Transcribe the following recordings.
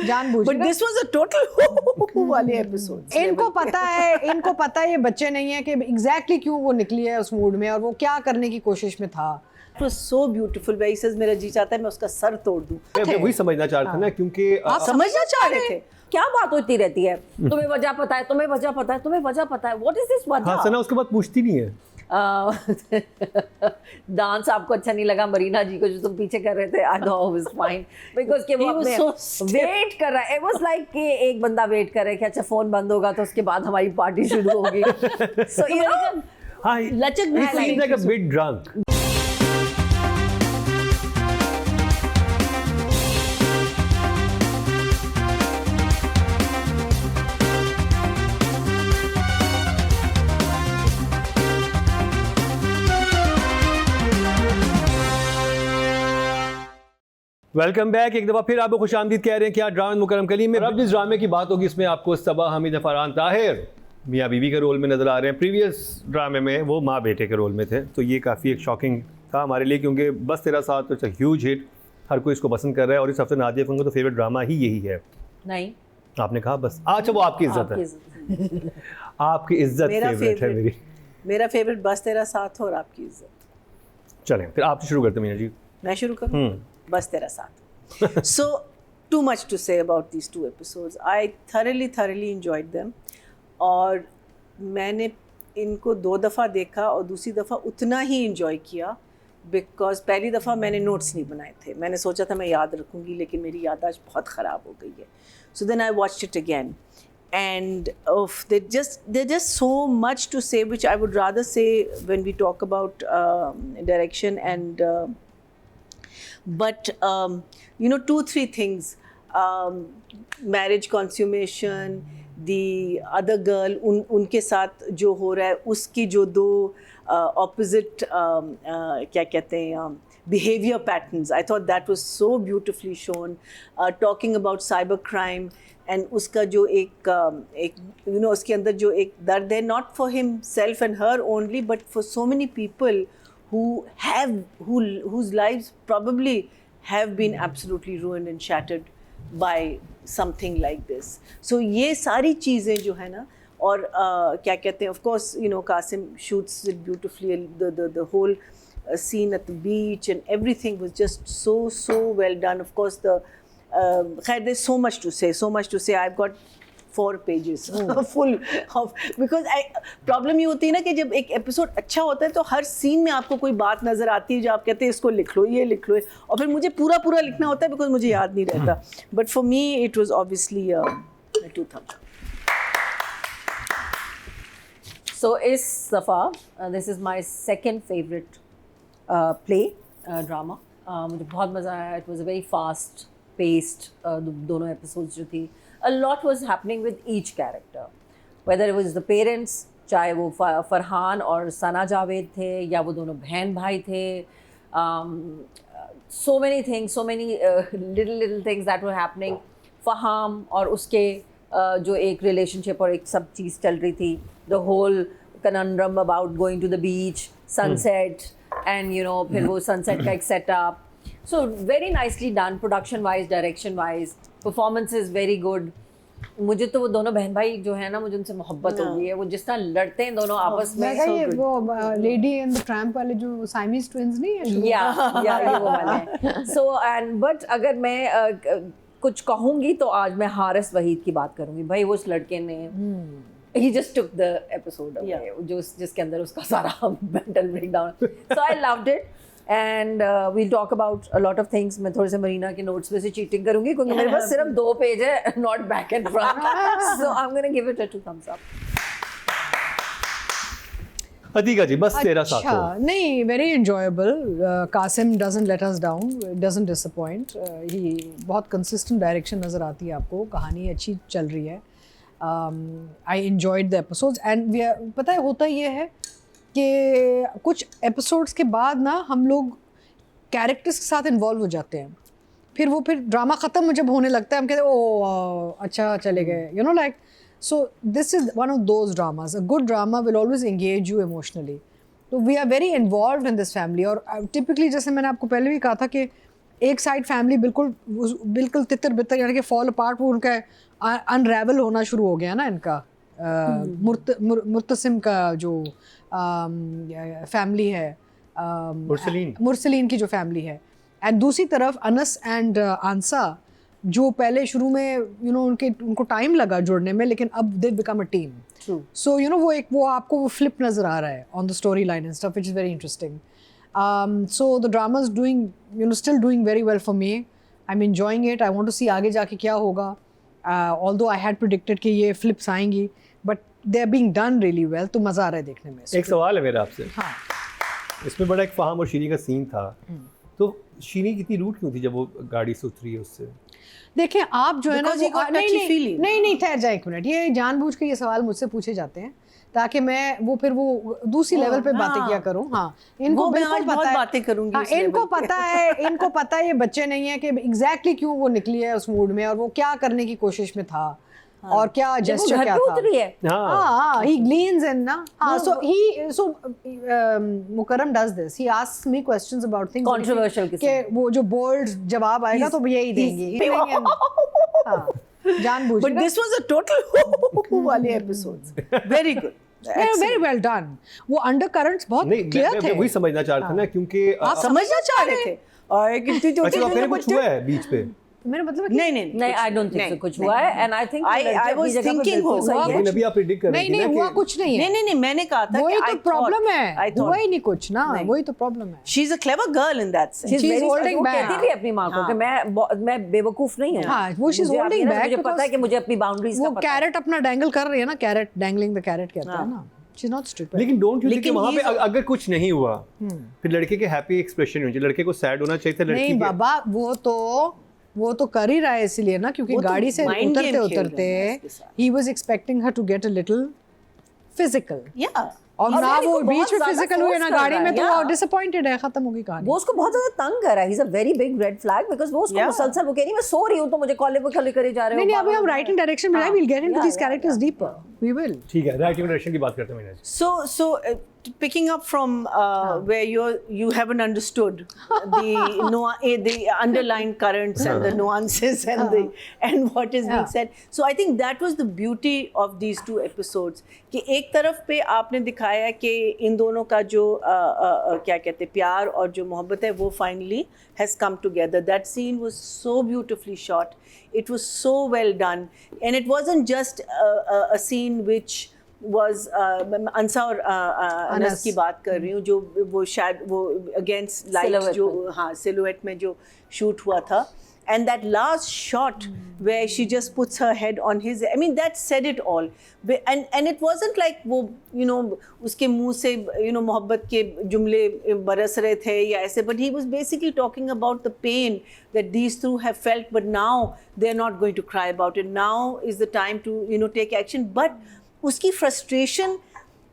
जानबूझ But this was a total वाले episodes. इनको पता है ये बच्चे नहीं है कि एग्जैक्टली क्यों वो निकली है उस मूड में और वो क्या करने की कोशिश में था. It was so beautiful. वही says मेरा जी चाहता है मैं उसका सर तोड़ दूं. मैं वही समझना चाह रहा था ना, क्योंकि आप समझना चाह रहे थे. क्या बात होती रहती है, तुम्हें वजह पता है, तुम्हें वजह पता है, तुम्हें वजह पता है. What is this वजह? हाँ सना उसके बाद पूछती नहीं है. डांस आपको अच्छा नहीं लगा मरीना जी को जो तुम पीछे कर रहे थे? I know it was fine because कि वो अपने वेट कर रहा है. It was like कि एक बंदा वेट कर रहा है कि अच्छा फोन बंद होगा तो उसके बाद हमारी पार्टी शुरू होगी. So you know, हाँ, लचक he seemed like a bit drunk. Welcome back. एक दफ़ा फिर आपको खुशामदीद कह रहे हैं कि आज ड्रामा मुकरम कलीम में अब जिस ड्रामे की बात होगी इसमें आपको सबा हमीद फरहान ताहिर मियाँ बीवी के रोल में नज़र आ रहे हैं. प्रीवियस ड्रामे में वो माँ बेटे के रोल में थे, तो ये काफ़ी एक शॉकिंग था हमारे लिए क्योंकि बस तेरा साथ तो ह्यूज हिट, हर कोई इसको पसंद कर रहा है और इस हफ्ते नादिया फ़िल्म का तो फेवरेट ड्रामा ही यही है. नहीं आपने कहा बस. अच्छा वो आपकी इज्जत है. आपकी इज्जत फेवरेट है मेरी. मेरा फेवरेट बस तेरा साथ और आपकी इज्जत. चलें फिर आप शुरू करते मीना जी. मैं शुरू करूँ? बस तेरा साथ. So too much to say about these two episodes. I thoroughly enjoyed them. और मैंने इनको 2 दफ़ा देखा और दूसरी दफ़ा उतना ही enjoy किया because पहली दफ़ा मैंने नोट्स नहीं बनाए थे. मैंने सोचा था मैं याद रखूँगी लेकिन मेरी याददाश्त बहुत ख़राब हो गई है. So then I watched it again. And there's just so much to say which I would rather say when we talk about direction and but you know 2-3 things, marriage consummation, the other girl उनके साथ जो हो रहा है उसकी जो 2 opposite क्या कहते हैं behavior patterns. I thought that was so beautifully shown. Talking about cyber crime and उसका जो एक you know उसके अंदर जो एक दर्द है not for himself and her only but for so many people whose lives probably have been absolutely ruined and shattered by something like this. So ये सारी चीज़ें जो है ना और क्या कहते हैं of course you know Qasim shoots it beautifully. The whole scene at the beach and everything was just so well done. Of course there's so much to say. I've got 4 pages full of because problem ये होती है ना कि जब एक episode अच्छा होता है तो हर सीन में आपको कोई बात नज़र आती है जो आप कहते हैं इसको लिख लो, ये लिख लो, और फिर मुझे पूरा लिखना होता है बिकॉज मुझे याद नहीं रहता. But for me it was obviously 2 thumbs. So इस दफ़ा this is my second favorite play drama. मुझे बहुत मज़ा आया. It was a very fast paced दोनों episodes जो थी. A lot was happening with each character, whether it was the parents, चाहे वो फरहान और सना जावेद थे या वो दोनों बहन भाई थे. So many things, so many little things that were happening. फहाम और उसके जो एक relationship और एक सब चीज़ चल रही थी. The whole conundrum about going to the beach, sunset, and you know फिर वो sunset का एक setup. So very nicely done, production wise, direction wise. Performance is very good. मुझे तो वो दोनों बहन भाई जो है ना मुझे उनसे मोहब्बत हो गई है. वो जिस तरह लड़ते हैं दोनों आपस में. ये वो लेडी एंड द ट्रैम्प वाले जो साइमीज ट्विंस नहीं है? या ये वो वाले हैं. सो एंड बट अगर मैं कुछ कहूँगी तो आज मैं हारिस वहीद की बात करूँगी. भाई वो उस लड़के ने he just took the episode away. जो जिसके अंदर उसका सारा mental breakdown. So I loved it. And we'll talk about a lot of things. मैं थोड़े से मरीना के नोट्स में से चीटिंग करूँगी क्योंकि मेरे पास सिर्फ 2 पेज है, not back and front. So I'm gonna give it a 2 thumbs up. Atika जी बस तेरा साथ हो. नहीं, very enjoyable. Qasim doesn't let us down, doesn't disappoint. He बहुत consistent direction नज़र आती है आपको. कहानी अच्छी चल रही है. I enjoyed the episodes and पता है होता ये है कि कुछ एपिसोड्स के बाद ना हम लोग कैरेक्टर्स के साथ इन्वॉल्व हो जाते हैं. फिर ड्रामा ख़त्म जब होने लगता है हम कहते हैं ओ अच्छा चले गए, you know like. So this is one of those dramas. A good drama will always engage you emotionally. तो we are very involve in this family. और टिपिकली जैसे मैंने आपको पहले भी कहा था कि एक साइड फैमिली बिल्कुल तितर बितर यानी कि फॉल अपार्ट, वो उनका अनरेवल होना शुरू हो गया ना इनका। मुर्तसिम का जो फैमिली है, मुरसलीन की जो फैमिली है, एंड दूसरी तरफ अनस एंड आंसा जो पहले शुरू में उनको टाइम लगा जुड़ने में, लेकिन अब दे बिकम अ टीम। सो वो आपको वो फ्लिप नज़र आ रहा है on the story line and stuff, which is very interesting. So the drama is doing, still doing very well for me. I'm enjoying it. I want to see आगे जाके क्या होगा. Although I had predicted कि ये flips आएंगी, but they are being done really well. तो मज़ा आ रहा है देखने में। एक सवाल है मेरा आपसे। हाँ। इसमें बड़ा एक फहाम और शीनी का सीन था। तो शीनी कितनी रूट क्यों थी जब वो गाड़ी से उतरी है उससे? देखिए आप जो है ना, नहीं ठहर जाए एक मिनट, ये जानबूझ के ये सवाल मुझसे पूछे जाते हैं ताकि मैं वो दूसरी लेवल पे बातें किया करूं। हाँ, इनको बिल्कुल पता है, बातें करूंगी। हाँ, इनको पता है ये बच्चे नहीं है कि एग्जैक्टली क्यों वो निकली है उस मूड में और वो क्या करने की कोशिश में था। और क्या जेस्चर क्या था। हाँ, he gleans in ना। हाँ, so Mukram does this. He asks me questions about things controversial के वो जो bold जवाब आएगा तो यही देंगी। हाँ, जानबूझ। But this was a total वाले episodes. Very good. Very well done. वो undercurrents बहुत clear थे। मैं वही समझना चाह रहा था ना, क्योंकि आप समझना चाह रहे थे। और कितनी अच्छा कुछ हुआ है बीच पे? मेरा मतलब नहीं I don't think so कुछ हुआ है, and I think I was thinking होगा। लेकिन अभी आप प्रेडिक्ट कर रहे थे नहीं हुआ कुछ नहीं है। नहीं मैंने कहा था वही तो प्रॉब्लम है, हुआ ही नहीं कुछ ना, वही तो प्रॉब्लम है। She is a clever girl in that sense. She's holding back. कहती थी अपनी माँ को कि मैं बेवकूफ नहीं हूँ। हाँ, वो she's holding back। मुझे पता है कि मुझे अपनी बाउंड्रीज का वो कैरेट अपना डैंगल कर रही है ना, कैरेट डैंगलिंग द कैरेट कहते हैं ना। She's not stupid. लेकिन डोंट यू थिंक वहाँ पे अगर कुछ नहीं हुआ फिर लड़के के हैप्पी एक्सप्रेशन होनी चाहिए, लड़के को सैड होना चाहिए था। नहीं बाबा, वो तो कर ही रहा है इसलिए ना, क्योंकि गाड़ी से उतरते he was expecting her to get a little physical. Yeah. और ना वो बीच में फिजिकल हुए ना गाड़ी में, तो वो डिसअपॉइंटेड है, खत्म होगी कहानी। वो उसको बहुत ज्यादा तंग कर रहा है। He's a very big red flag because वो उसको मुसलसल वो कह रही है मैं सो रही हूँ तो मुझे कॉलेज पे खली करे जा रहे हो। नहीं अभी हम राइटिंग डायरेक्शन में we'll get into these characters deeper. We will. ठीक है, राइटिंग डायरेक्शन की बात करते हैं मैंने। So picking up from where you haven't understood the underlying currents and the nuances and what is being said. So I think that was the beauty of these two episodes कि एक तरफ पे आपने दिखाया कि इन दोनों का जो क्या कहते हैं प्यार और जो मोहब्बत है वो finally has come together. That scene was so beautifully shot. It was so well done, and it wasn't just a scene which was अंसा और अनस की बात कर रही हूँ, जो वो against light जो हाँ silhouette में जो shoot हुआ था, and that last shot where she just puts her head on his, I mean that said it all. And it wasn't like वो उसके मुंह से मोहब्बत के जुमले बरस रहे थे या ऐसे, but he was basically talking about the pain that these two have felt, but now they're not going to cry about it. Now is the time to take action. But उसकी frustration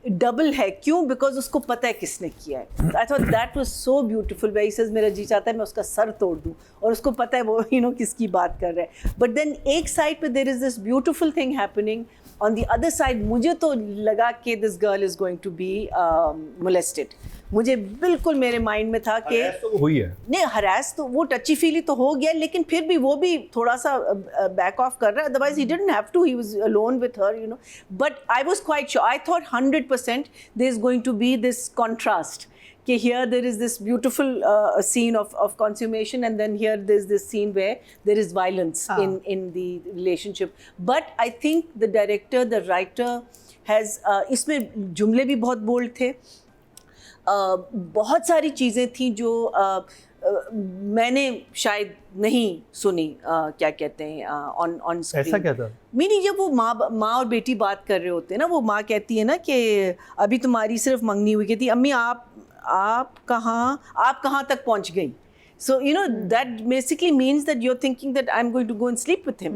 डबल है, क्यों? Because उसको पता है किसने किया है। I thought that was so beautiful. Very says मेरा जी चाहता है मैं उसका सर तोड़ दूँ, और उसको पता है वो किसकी बात कर रहा है। बट देन एक साइड पे there is this beautiful thing happening, on the other side मुझे तो लगा कि this girl is going to be molested. मुझे बिल्कुल मेरे माइंड में था कि तो हुई है, नहीं हरास तो वो टची फीली तो हो गया, लेकिन फिर भी वो भी थोड़ा सा बैक ऑफ कर रहा है। Otherwise he didn't have to, he was alone with her but I was quite sure, I thought 100% there is going to be this contrast कि here there is this beautiful scene of consummation, and then here there's this scene where there is violence in the relationship. But I think the director, the writer has इसमें जुमले भी बहुत bold थे, बहुत सारी चीज़ें थी जो मैंने शायद नहीं सुनी, क्या कहते हैं ऑन स्क्रीन। ऐसा क्या था? मीनी जब वो माँ और बेटी बात कर रहे होते हैं ना, वो माँ कहती है ना कि अभी तुम्हारी सिर्फ मंगनी हुई थी, अम्मी आप कहाँ तक पहुँच गई। So that basically means that you're thinking that I'm going to go and sleep with him.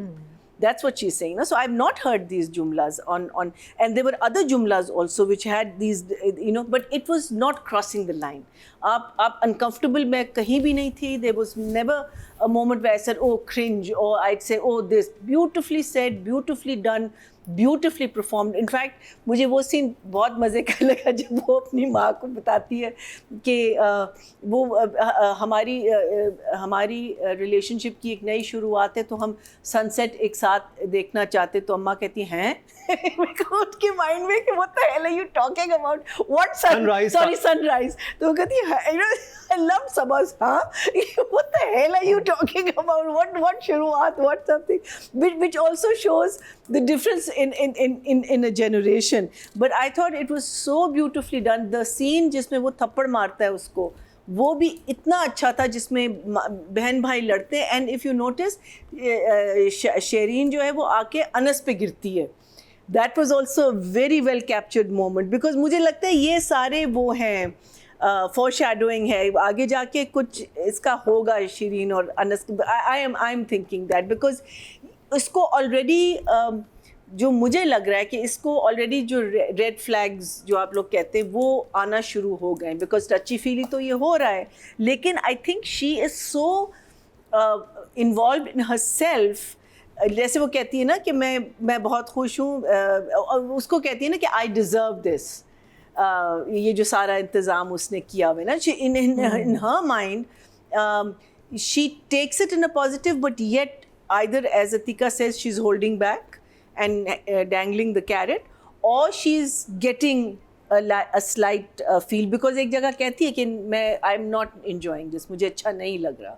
That's what she's saying. So I've not heard these jumlas on, and there were other jumlas also which had these, but it was not crossing the line. आप uncomfortable मैं कहीं भी नहीं थी. There was never a moment where I said, oh, cringe, or I'd say, oh, this. Beautifully said, beautifully done, beautifully performed. In fact, मुझे वो scene बहुत मज़े का लगा जब वो अपनी माँ को बताती है कि वो हमारी रिलेशनशिप की एक नई शुरुआत है, तो हम सनसेट एक साथ देखना चाहते. तो अम्मा कहती हैं उनके माइंड में कि what the hell are you talking about? What Sunrise. Sorry, sunrise. तो वो कहती है I love summers. हाँ, what the hell are you talking about? What शुरुआत? What something? Which also shows the difference in a generation. But I thought it was so beautifully done. The scene जिसमें वो थप्पड़ मारता है उसको, वो भी इतना अच्छा था, जिसमें बहन भाई लड़ते हैं. And if you notice Sherin जो है वो आके अनस पे गिरती है. That was also very well captured moment, because मुझे लगता है ये सारे वो हैं फॉर शैडोइंग है, आगे जाके कुछ इसका होगा शेरीन और Anas. I am thinking that because इसको ऑलरेडी जो मुझे लग रहा है कि इसको ऑलरेडी जो रेड फ्लैग्स जो आप लोग कहते हैं वो आना शुरू हो गए, बिकॉज टची फीली तो ये हो रहा है, लेकिन I think she is so involve in her self. जैसे वो कहती है ना कि मैं बहुत खुश हूँ, और उसको कहती है ना कि आई डिज़र्व दिस, ये जो सारा इंतज़ाम उसने किया हुआ है ना, in her mind she takes it in a positive, but yet either as Atika says she's holding back and dangling the carrot, or she's getting a slight feel, because एक जगह कहती है कि I'm not enjoying this, मुझे अच्छा नहीं लग रहा,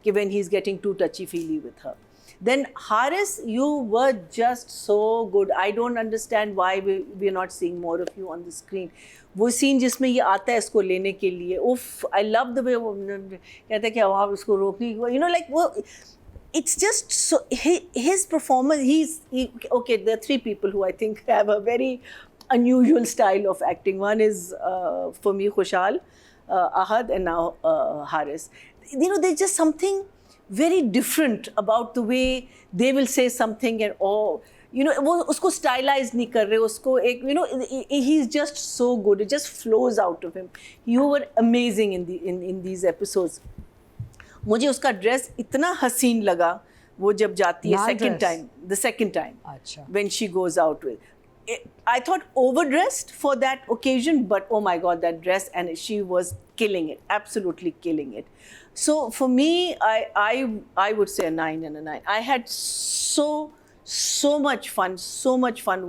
कि when he's getting too touchy-feely with her. Then Haris, you were just so good. I don't understand why we're not seeing more of you on the screen. वो scene जिसमें ये आता है इसको लेने के लिए, उफ, I love the way वो कहता है कि अब उसको रोकने की, you know, like वो, it's just so his performance. Okay, there are three people who I think have a very unusual style of acting. One is for me Khushal, Ahad, and now Haris. You know, there's just something very different about the way they will say something, and you know, वो उसको stylize नहीं कर रहे, उसको एक, you know, he's just so good. It just flows out of him. You were amazing in these episodes. मुझे उसका dress इतना हसीन लगा वो जब जाती है the second time अच्छा. when she goes out with. I thought overdressed for that occasion, but oh my God, that dress, and she was killing it, absolutely killing it. So for me, I would say a 9 and a 9. I had so much fun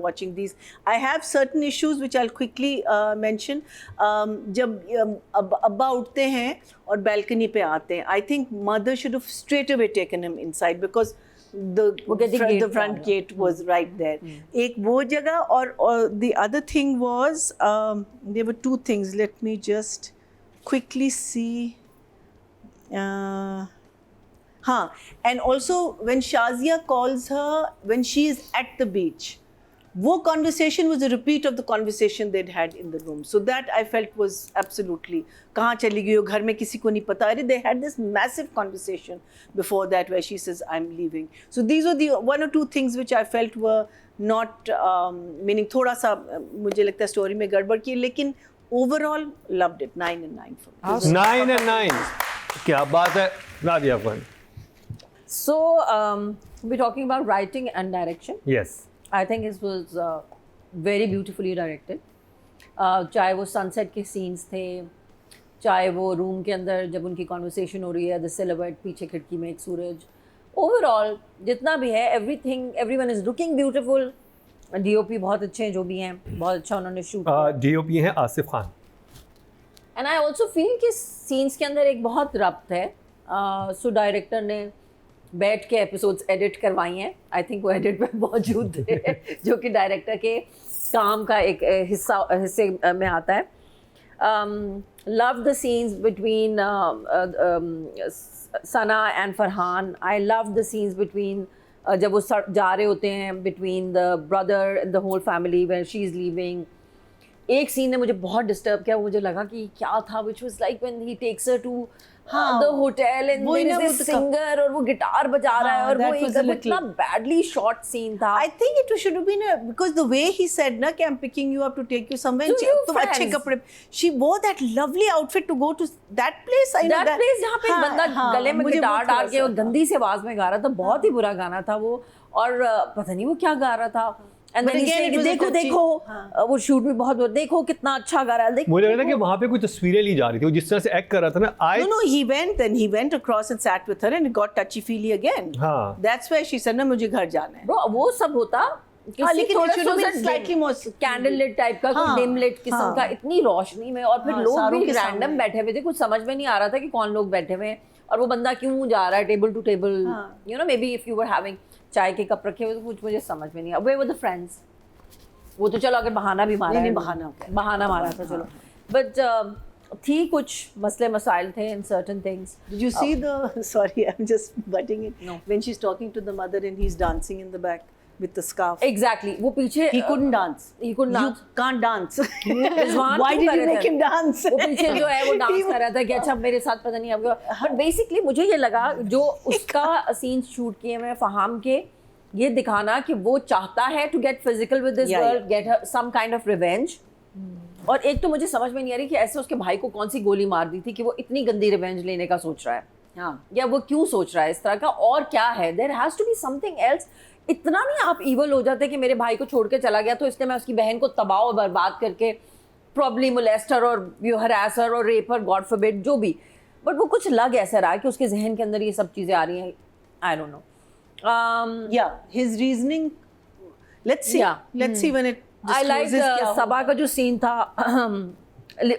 watching these. I have certain issues which I'll quickly mention. जब अब्बा उठते हैं और balcony पे आते हैं, I think mother should have straight away taken him inside, because the front gate was right there. एक वो जगह, और the other thing was there were two things. Let me just quickly see. And also when Shazia calls her when she is at the beach, वो conversation was a repeat of the conversation they'd had in the room. So that I felt was absolutely, कहाँ चली गई हो, घर में किसी को नहीं पता. अरे, they had this massive conversation before that where she says I'm leaving. So these were the one or two things which I felt were not meaning, थोड़ा सा मुझे लगता है स्टोरी में गड़बड़ की, लेकिन overall loved it. 9 and 9 for me. 9 and 9. क्या बात है, Nadia Khan. So we're talking about writing and direction. Yes. I think it was very beautifully directed. चाहे वो सनसेट के सीन्स थे, चाहे वो रूम के अंदर जब उनकी कॉन्वर्सेशन हो रही है, द सिलुएट पीछे खिड़की में एक सूरज, ओवरऑल जितना भी है, everything, everyone is looking beautiful. DOP बहुत अच्छे हैं जो भी हैं, बहुत अच्छा उन्होंने शूट किया. डीओपी हैं Asif Khan. And I also feel कि सीन्स के अंदर एक बहुत रब्त है. सो डायरेक्टर ने बैठ के एपिसोड्स एडिट करवाई हैं. आई थिंक वो एडिट में मौजूद थे जो कि डायरेक्टर के काम का एक हिस्से में आता है. Love the scenes between Sana and Farhan. I love the scenes between जब वो जा रहे होते हैं, between the brother and the whole family when she is leaving. एक सीन ने मुझे बहुत डिस्टर्ब किया, मुझे लगा कि क्या था, which was like when he takes her to हाँ, the hotel and वही there ना, is वो this तो singer और वो गिटार बजा रहा है हाँ, और वो that was एकदम a little- इतना badly shot scene था. I think it should have been because the way he said na कि I'm picking you up to take you somewhere. To you तुम अच्छे friends. कपड़े. She wore that lovely outfit to go to that place. I know that place जहाँ पे एक हाँ, बंदा हाँ, गले में मुझे वो गिटार डाल थोड़ा के सा- और गंदी सी आवाज में गा रहा था, बहुत ही बुरा गाना था वो, और पता नहीं वो क्या गा रहा था. And But then he again, said, it was a देखो touchy- देखो वो शूट भी बहुत, देखो कितना अच्छा गा रहा है, देखो मुझे लग रहा था कि वहाँ पे कोई तस्वीरें ली जा रही थी, वो जिस तरह से एक्ट कर रहा था ना. No, he went across and sat with her and it got touchy-feely again. हाँ. That's why she said ना मुझे घर जाना है. Bro, वो सब होता किसी लेकिन थोड़ा it should have सा been slightly more candle lit type का, कोई हाँ, डिम लिट किस्म हाँ. का, इतनी रोशनी में, और फिर हाँ, लोग सारों भी के रैंडम सामने। बैठे हुए थे, कुछ समझ में नहीं आ रहा था कि कौन लोग बैठे हुए हैं और वो बंदा क्यों जा रहा है table to table. You know, maybe if you were having चाय के कप रखे हुए तो कुछ मुझे समझ में नहीं आया. वे वर द फ्रेंड्स, वो तो चलो अगर बहाना भी मारा नहीं, है, बहाना हो गया. बहाना मारा था चलो, बट थी कुछ मसले मसाइल थे in certain things. Did you see the? Sorry, I'm just butting in. No. When she's talking to the mother and he's dancing in the back with the scarf. Exactly वो पीछे He couldn't dance. he couldn't You dance. can't dance. Rizwan Why क्यों did कर you रहे make थे? him dance? वो पीछे जो है वो डांस कर रहा था कि अच्छा मेरे साथ पता नहीं आपको, बट बेसिकली मुझे ये लगा जो उसका सीन शूट किए मैं फहाम के, ये दिखाना कि वो चाहता है to get physical with this Yeah, girl, get some kind of revenge. और एक तो मुझे समझ में नहीं आ रही कि ऐसे उसके भाई को कौन सी गोली मार दी थी कि वो इतनी गंदी रिवेंज लेने का सोच रहा है, हाँ. या वो क्यों सोच रहा है इस तरह का, और क्या है. There has to be something else. इतना नहीं आप इवल हो जाते कि मेरे भाई को छोड़ के चला गया तो इसलिए मैं उसकी बहन को तबाह और बर्बाद करके प्रॉब्ली मोलेस्टर और यू हरासर और रेपर, गॉड फॉरबिड, जो भी. बट वो कुछ लग ऐसा रहा है कि उसके जहन के अंदर ये सब चीज़ें आ रही हैं. I don't know. Yeah, his reasoning. Let's see. Yeah. Let's see when it. I like discloses क्या सबा का जो सीन था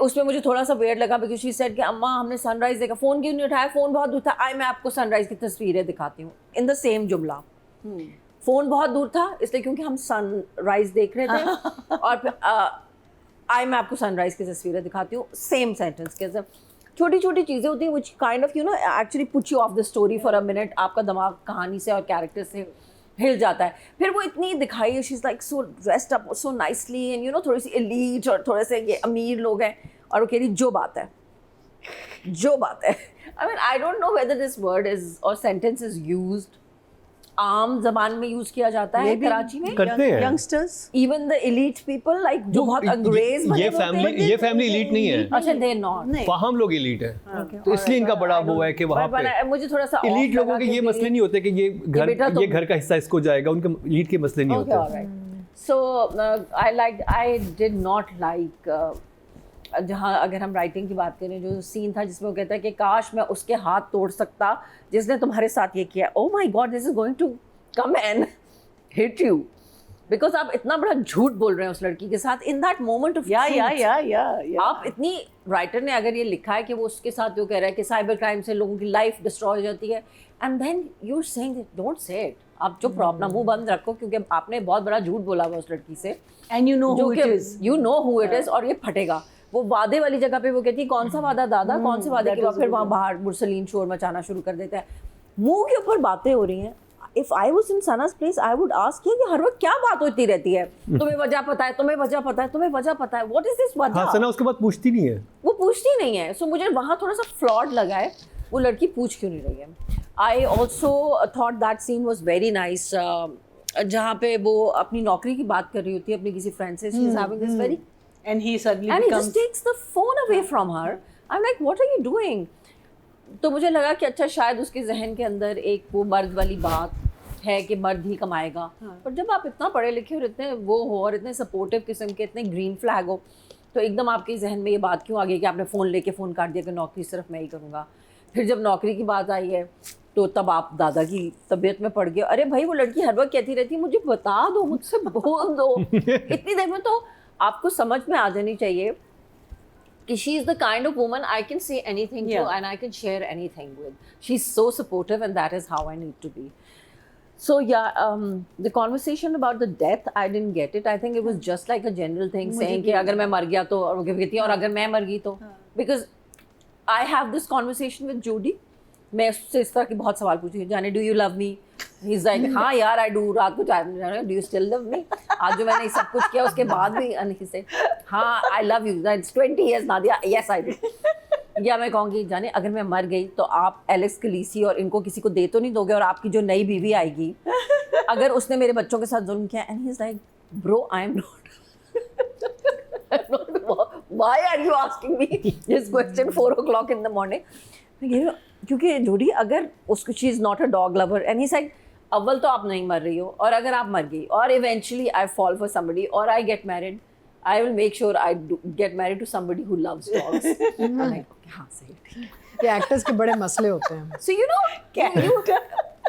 उसमें मुझे थोड़ा सा वेयर लगा, बिकॉज शी सेड कि अम्मा हमने सनराइज देखा, फ़ोन क्यों नहीं उठाया, फ़ोन बहुत दूर था, आई मैं आपको सनराइज की तस्वीरें दिखाती हूँ. इन द सेम जुमला, फ़ोन बहुत दूर था इसलिए क्योंकि हम सनराइज देख रहे थे, और फिर आई मैं आपको सनराइज की तस्वीरें दिखाती हूँ, सेम सेंटेंस के अंदर. छोटी छोटी चीज़ें होती हैं which kind of you know actually put you of the story for a minute. आपका दिमाग कहानी से और कैरेक्टर से हिल जाता है. फिर वो इतनी दिखाई, she is like so dressed up so nicely and you know थोड़ी सी एलीट और थोड़े से ये अमीर लोग हैं, और वो कह रही जो बात है, जो बात है. I mean I don't know whether this word is और सेंटेंस इज यूज्ड, आम जबान में यूज किया जाता है Maybe कराची में. करते हैं. youngsters. Even the elite people like जो बहुत अंग्रेज बने ये होते हैं. फैमिली एलीट नहीं है. अच्छा दे नॉट. नहीं. फहाम लोग एलीट है, तो इसलिए इनका बड़ा वो है कि वहाँ पे मुझे थोड़ा सा एलीट लोगों के ये मसले नहीं होते कि ये बेटा घर तुम- घर का हिस्सा इसको जाएगा, उनके एलीट के मसले नहीं Okay, all होते. right. So I did not like जहाँ अगर हम राइटिंग की बात करें, जो सीन था जिसमें वो कहता है कि काश मैं उसके हाथ तोड़ सकता जिसने तुम्हारे साथ ये किया. Oh my God, this is going to come and hit you. Because आप इतना बड़ा झूठ बोल रहे हैं उस लड़की के साथ in that moment of truth. आप इतनी राइटर ने अगर ये लिखा है कि वो उसके साथ जो कह रहा है कि साइबर क्राइम से लोगों की लाइफ डिस्ट्रॉय हो जाती है, and then you are saying don't say it. आप चुप रहो, अपना मुंह बंद रखो, क्योंकि आपने बहुत बड़ा झूठ बोला हुआ उस लड़की से. And you know who it is. You know who it is, और ये फटेगा. वो वादे वाली जगह पे वो कहती है कौन सा वादा दादा, कौन से वादे के बाद फिर वहाँ बाहर मुरसलीन शोर मचाना शुरू कर देता है. मुंह के ऊपर बातें हो रही हैं. If I was in Sana's place I would ask कि हर वक्त क्या बात होती रहती है, तुम्हें वजह पता है, तुम्हें वजह पता है, तुम्हें वजह पता है, व्हाट इज दिस हाँ, वजह. सना उसके बाद पूछती नहीं है. वो पूछती नहीं है. सो मुझे वहाँ थोड़ा सा फ्लॉड लगा है, वो लड़की पूछ क्यों नहीं रही है. I also thought that scene was very nice, जहाँ पे वो अपनी नौकरी की बात कर रही होती है अपनी किसी फ्रेंड से. She is having this very, And he suddenly and he becomes. just takes the phone away from her. I'm like, what are you doing? तो मुझे लगा कि अच्छा शायद उसके जहन के अंदर एक वो मर्द वाली बात है कि मर्द ही कमाएगा. पर जब आप इतना पढ़े लिखे और इतने वो हो और इतने सपोर्टिव किस्म के, इतने ग्रीन फ्लैग हो, तो एकदम आपके जहन में ये बात क्यों आ गई कि आपने फ़ोन लेके फ़ोन काट दिया कि नौकरी सिर्फ मैं ही करूँगा. फिर जब नौकरी की बात आई है तो तब आप दादा की तबीयत में पड़ गए. अरे भाई वो लड़की हर वक्त कहती रहती है मुझे बता दो, मुझसे बोल दो. इतनी देर में तो आपको समझ में आ जानी चाहिए कि she is the kind of woman I can say anything to and I can share anything with. She's so supportive and that is how I need to be. So yeah, the conversation about the death, I didn't get it. I think it was just like a general thing saying कि अगर मैं मर गया तो, और वो कहती है और अगर मैं मर गई तो, because I have this conversation with Jody. मैं उससे इस तरह के बहुत सवाल पूछी, जाने do you love me? He's like हाँ यार I do. रात को चाय, do you still love me? आज जो मैंने सब कुछ किया उसके बाद भी, and he said हाँ I love you. That's 20 years Nadia. Yes I do. या मैं कहूँगी जाने अगर मैं मर गई तो आप एलेक्स कलीसी और इनको किसी को दे तो नहीं दोगे, और आपकी जो नई बीवी आएगी अगर उसने मेरे बच्चों के साथ जुल्म किया, and he is like bro I am not why are you asking me this question 4 o'clock in the morning? क्योंकि जोड़ी अगर उसको she is not a dog lover and he side अव्वल तो आप नहीं मर रही हो, और अगर आप मर गई और eventually I fall for somebody और I get married, I will make sure I get married to somebody who loves dogs. हाँ सही ठीक है. ये एक्टर्स के बड़े मसले होते हैं. So you know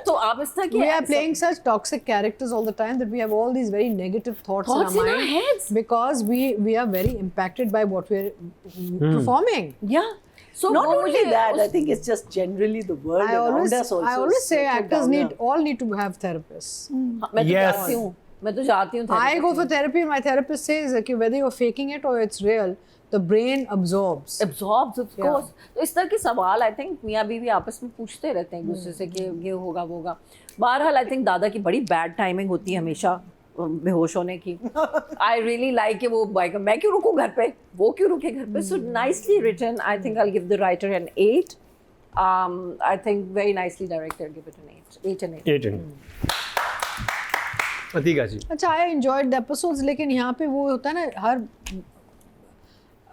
तो आप इस तरह की We are playing such toxic characters all the time that we have all these very negative thoughts in our mind heads because we are very impacted by what we're performing. Yeah. So Not only that, I think it's just generally the world around us also. I always say so actors downer. all need to have therapists. मैं तो Yes. जाती हूँ, मैं तो जाती हूँ. I go for therapy. My therapist says that whether you're faking it or it's real, the brain absorbs. Absorbs of Yeah. course. तो इस तरह के सवाल आई थिंक मियाँ बीवी आपस में पूछते रहते हैं एक दूसरे से कि ये होगा वो होगा. बहरहाल आई थिंक दादा की बड़ी बैड टाइमिंग होती है हमेशा बेहोश होने की. आई रियली लाइक कि वो बाइक मैं क्यों रुकूं घर पे, वो क्यों रुके घर पे. So nicely written. I think I give the writer an 8. I think very nicely directed. Give it an 8 and 8. 8. Atika ji. अच्छा, आई एंजॉयड द एपिसोड्स, लेकिन यहाँ पे वो होता है ना, हर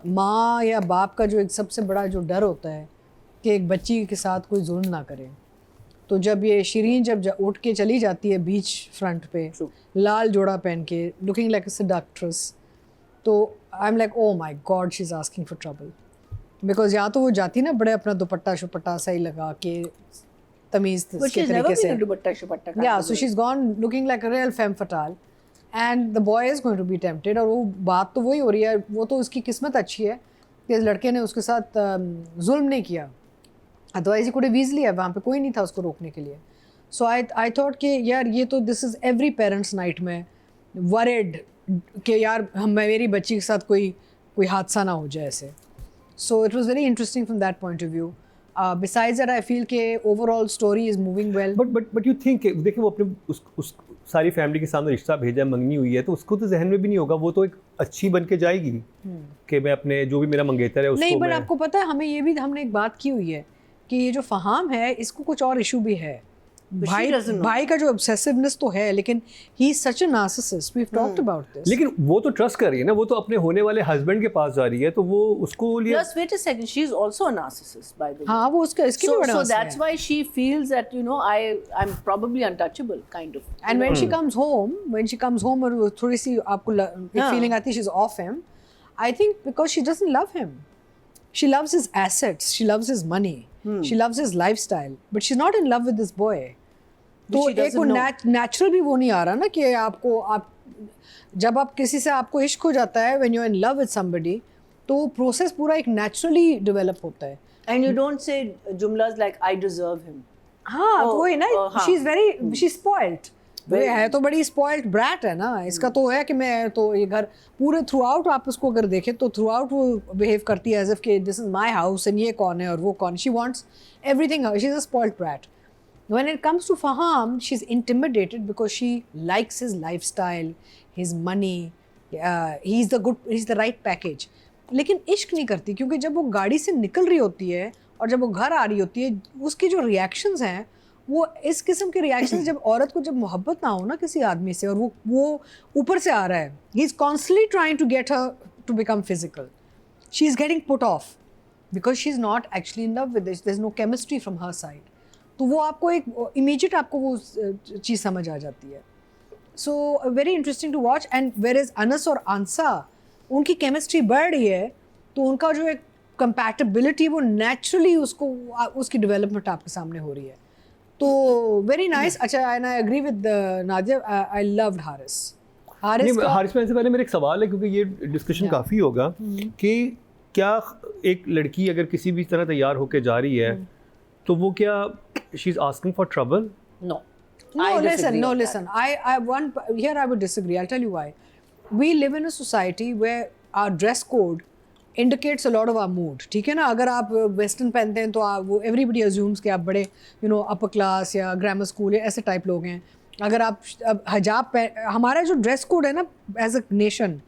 माँ या बाप का जो एक सबसे बड़ा जो डर होता है कि एक बच्ची के साथ कोई जुल्म ना करे. तो जब ये शिरीन जब उठ के चली जाती है बीच फ्रंट पे लाल जोड़ा पहन के लुकिंग लाइक अ सेडक्ट्रेस, तो I am like oh my God she is asking for trouble. Because या तो वो जाती ना बड़े अपना दुपट्टा शुपट्टा सही लगा के तमीज़ के तरीके से. Yeah, so she's gone looking like a real femme fatale, and the boy is going to be tempted. और वो बात तो वही हो रही है, वो तो उसकी किस्मत अच्छी है कि इस लड़के ने उसके साथ जुल्म नहीं किया, otherwise he could have easily है, वहाँ पे कोई नहीं था उसको रोकने के लिए. सो आई थॉट कि यार ये तो this is every parents night में वरिड कि यार मेरी बच्ची के साथ कोई हादसा ना हो जाए ऐसे. So it was very interesting from that point of view. Besides that, I feel कि overall story is moving well. But you think देखिए वो अपने उस सारी फैमिली के सामने रिश्ता भेजा, मंगनी हुई है, तो उसको तो जहन में भी नहीं होगा, वो तो एक अच्छी बन के जाएगी कि मैं अपने जो भी मेरा मंगेतर है उसको नहीं, पर आपको पता है हमें ये भी हमने एक बात की हुई है कि ये जो फहाम है इसको कुछ और इशू भी है. भाई का जो ऑब्सेसिवनेस तो है, लेकिन he is such a narcissist. We have talked about this. लेकिन वो तो ट्रस्ट कर रही है ना, वो तो अपने होने वाले हस्बैंड के पास जा रही है, तो वो उसको लिए Plus, wait a second, she is also a narcissist, by the way. हाँ, वो उसका इसकी भी बड़ा So मसला that's है. why she feels that, you know, I'm probably untouchable, kind of. And when she comes home और वो थोड़ी सी आपको एक फीलिंग आती है she's off him, I think because she doesn't love him. She loves his assets, she loves his money, she loves his lifestyle, but she's not in love with this boy. तो एक वो natural भी वो नहीं आ रहा ना कि आप जब आप किसी से आपको इश्क हो जाता है when you're in love with somebody, तो वो प्रोसेस पूरा एक नेचुरली डेवलप होता है. And you don't say jumlas like I deserve him. हाँ, तो वही ना, हाँ. she's spoiled. वो है तो बड़ी स्पॉइल्ड ब्रैट है ना. इसका तो है कि मैं तो ये घर पूरे थ्रू आउट आप उसको अगर देखें तो थ्रू आउट वो बिहेव करती है एज इफ कि this is my house and ये कौन है और वो कौन. She wants everything. She is a spoiled brat. When it comes to Faham, she's intimidated because she likes his lifestyle, his money. He's the right package. लेकिन इश्क नहीं करती, क्योंकि जब वो गाड़ी से निकल रही होती है और जब वो घर आ रही होती है, उसके जो रिएक्शंस हैं वो इस किस्म के रिएक्शंस. जब औरत को जब मोहब्बत ना हो ना किसी आदमी से और वो ऊपर से आ रहा है, he is constantly trying to get her to become physical. She is getting put off because she is not actually in love with this. There is no chemistry from her side. तो वो आपको एक immediate आपको वो चीज़ समझ आ जाती है. So very interesting to watch. And where is Anas और आंसा, उनकी केमिस्ट्री बढ़ रही है, तो उनका जो एक कंपैटिबिलिटी वो नेचुरली उसकी डेवलपमेंट आपके सामने हो रही है. तो वेरी नाइस. अच्छा, and I agree with Nadia. I loved Haris. Haris में से पहले मेरा एक सवाल है, क्योंकि ये डिस्कशन काफ़ी होगा कि क्या एक लड़की अगर किसी भी तरह तैयार होकर जा रही है तो वो क्या she is asking for trouble? No. No, listen. Here I would disagree. I'll tell you why. We live in a society where our dress code indicates a lot of our mood. ठीक है ना. अगर आप western पहनते हैं तो वो everybody assumes कि आप बड़े upper class या ग्रामर स्कूल या ऐसे टाइप लोग हैं. अगर आप हिजाब हमारा जो ड्रेस कोड है ना as a nation,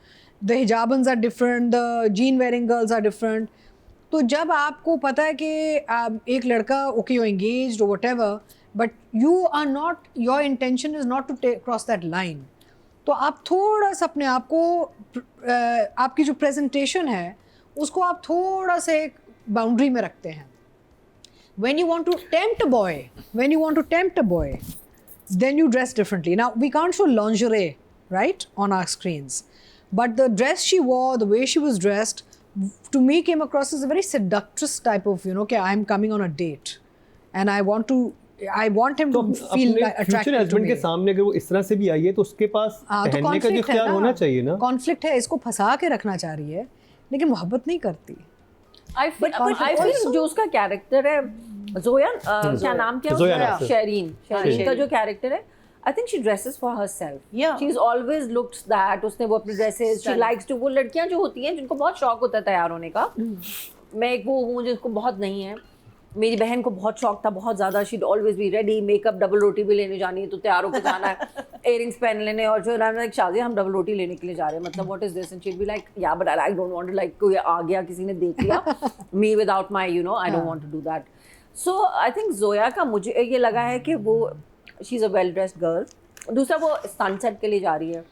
the hijabans are different, the jean wearing girls are different. तो जब आपको पता है कि एक लड़का okay you engaged whatever, but you are not, your intention is not to cross that line, तो आप थोड़ा सा अपने आप को आपकी जो प्रेजेंटेशन है उसको आप थोड़ा सा एक बाउंड्री में रखते हैं. When you want to tempt a boy, then you dress differently. Now, we can't show lingerie, right, on our screens. But the dress she wore, the way she was dressed, to me came across as a very seductress type of, okay, I'm coming on a date. And I want him to feel attracted to husband me. के सामने अगर वो इस तरह से भी आई है तो उसके पास पहनने का जो इख्तियार होना चाहिए ना. कॉन्फ्लिक्ट है, इसको फंसा के रखना चाह रही है लेकिन मोहब्बत नहीं करती. I feel जो उसका कैरेक्टर है जोया, क्या नाम क्या है, शेरीन का जो कैरेक्टर है, I think she dresses for herself. Yeah. She's always looked that. उसने वो अपनी dresses, she likes to, वो लड़कियां जो होती हैं जिनको बहुत शौक होता है तैयार होने का. मैं एक वो हूँ जिसको बहुत नहीं है. मेरी बहन को बहुत शौक था, बहुत ज़्यादा. She'd always be ready, makeup, double रोटी भी लेने जानी है तो तैयार होकर जाना है, earrings पहन लेने. और जो ना लाइक शादी हम डबल रोटी लेने के लिए जा रहे हैं, मतलब what is this? And she'd be like, yeah, but I don't want to, like कोई आ गया, किसी ने देख लिया, me without my, I don't want to do that. So I think Zoya का मुझे ये लगा है कि वो she's a well dressed girl. दूसरा वो सनसेट के लिए जा रही है,